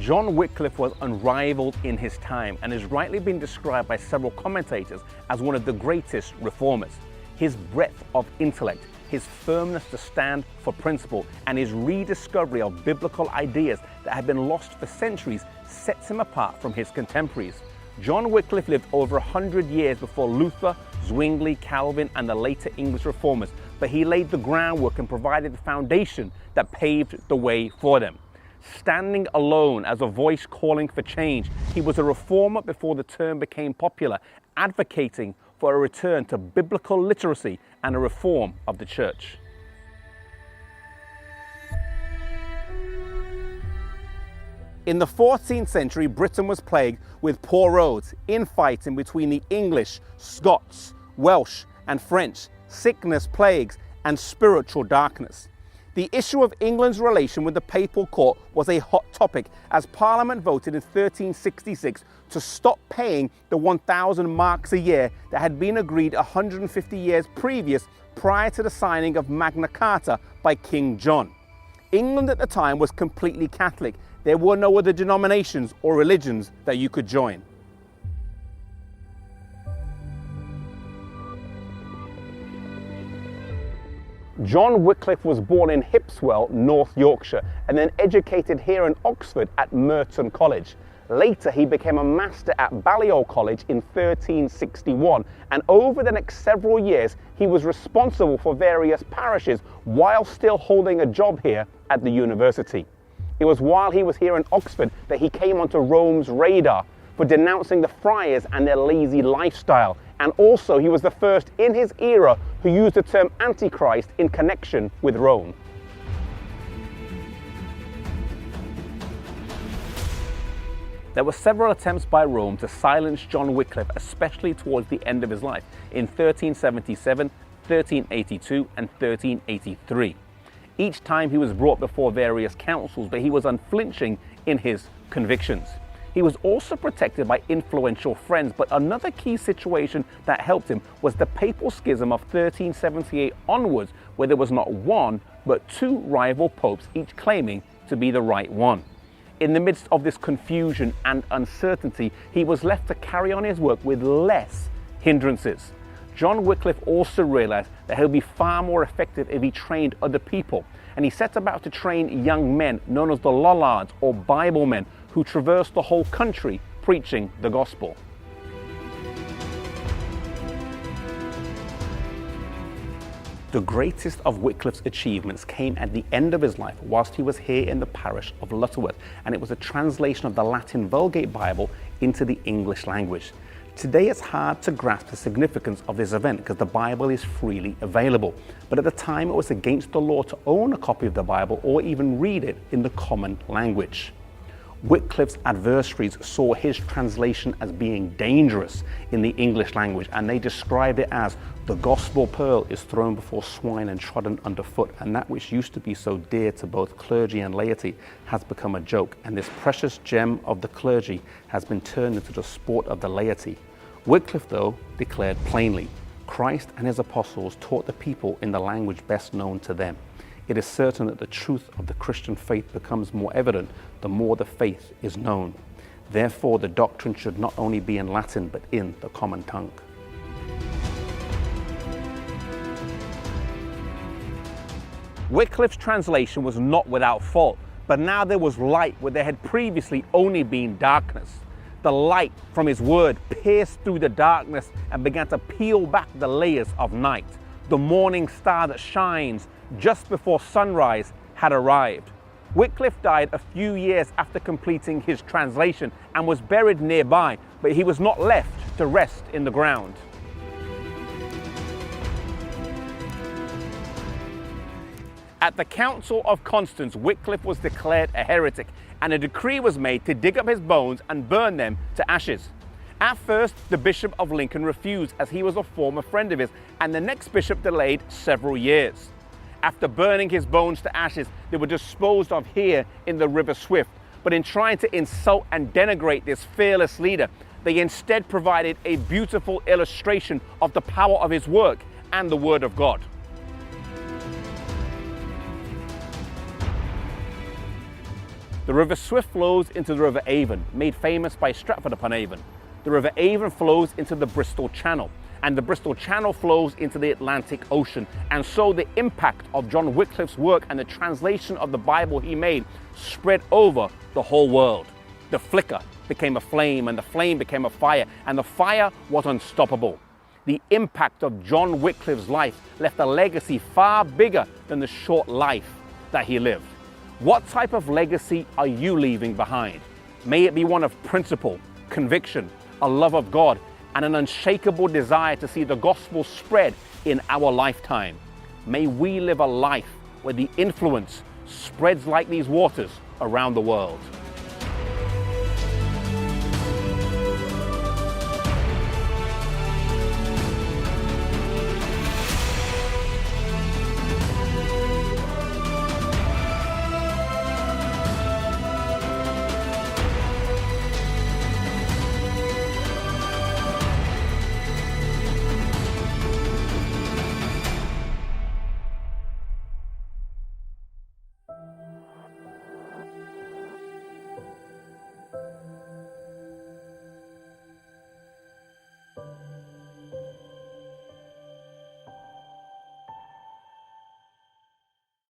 John Wycliffe was unrivaled in his time and has rightly been described by several commentators as one of the greatest reformers. His breadth of intellect, his firmness to stand for principle, and his rediscovery of biblical ideas that had been lost for centuries sets him apart from his contemporaries. John Wycliffe lived over 100 years before Luther, Zwingli, Calvin, and the later English reformers, but he laid the groundwork and provided the foundation that paved the way for them. Standing alone as a voice calling for change, he was a reformer before the term became popular, advocating for a return to biblical literacy and a reform of the church. In the 14th century, Britain was plagued with poor roads, infighting between the English, Scots, Welsh, and French, sickness, plagues, and spiritual darkness. The issue of England's relation with the papal court was a hot topic as Parliament voted in 1366 to stop paying the 1,000 marks a year that had been agreed 150 years previous prior to the signing of Magna Carta by King John. England at the time was completely Catholic. There were no other denominations or religions that you could join. John Wycliffe was born in Hipswell, North Yorkshire, and then educated here in Oxford at Merton College. Later, he became a master at Balliol College in 1361, and over the next several years, he was responsible for various parishes while still holding a job here at the university. It was while he was here in Oxford that he came onto Rome's radar for denouncing the friars and their lazy lifestyle. And also, he was the first in his era who used the term Antichrist in connection with Rome. There were several attempts by Rome to silence John Wycliffe, especially towards the end of his life, in 1377, 1382, and 1383. Each time he was brought before various councils, but he was unflinching in his convictions. He was also protected by influential friends, but another key situation that helped him was the papal schism of 1378 onwards, where there was not one, but two rival popes, each claiming to be the right one. In the midst of this confusion and uncertainty, he was left to carry on his work with less hindrances. John Wycliffe also realized that he would be far more effective if he trained other people, and he set about to train young men known as the Lollards or Bible men, who traversed the whole country preaching the gospel. The greatest of Wycliffe's achievements came at the end of his life whilst he was here in the parish of Lutterworth, and it was a translation of the Latin Vulgate Bible into the English language. Today it's hard to grasp the significance of this event because the Bible is freely available, but at the time it was against the law to own a copy of the Bible or even read it in the common language. Wycliffe's adversaries saw his translation as being dangerous in the English language, and they described it as the gospel pearl is thrown before swine and trodden underfoot, and that which used to be so dear to both clergy and laity has become a joke, and this precious gem of the clergy has been turned into the sport of the laity. Wycliffe, though, declared plainly, Christ and his apostles taught the people in the language best known to them. It is certain that the truth of the Christian faith becomes more evident the more the faith is known. Therefore, the doctrine should not only be in Latin, but in the common tongue. Wycliffe's translation was not without fault, but now there was light where there had previously only been darkness. The light from his word pierced through the darkness and began to peel back the layers of night. The morning star that shines just before sunrise had arrived. Wycliffe died a few years after completing his translation and was buried nearby, but he was not left to rest in the ground. At the Council of Constance, Wycliffe was declared a heretic, and a decree was made to dig up his bones and burn them to ashes. At first, the Bishop of Lincoln refused, as he was a former friend of his, and the next bishop delayed several years. After burning his bones to ashes, they were disposed of here in the River Swift. But in trying to insult and denigrate this fearless leader, they instead provided a beautiful illustration of the power of his work and the Word of God. The River Swift flows into the River Avon, made famous by Stratford-upon-Avon. The River Avon flows into the Bristol Channel, and the Bristol Channel flows into the Atlantic Ocean. And so the impact of John Wycliffe's work and the translation of the Bible he made spread over the whole world. The flicker became a flame, and the flame became a fire, and the fire was unstoppable. The impact of John Wycliffe's life left a legacy far bigger than the short life that he lived. What type of legacy are you leaving behind? May it be one of principle, conviction, a love of God, and an unshakable desire to see the gospel spread in our lifetime. May we live a life where the influence spreads like these waters around the world.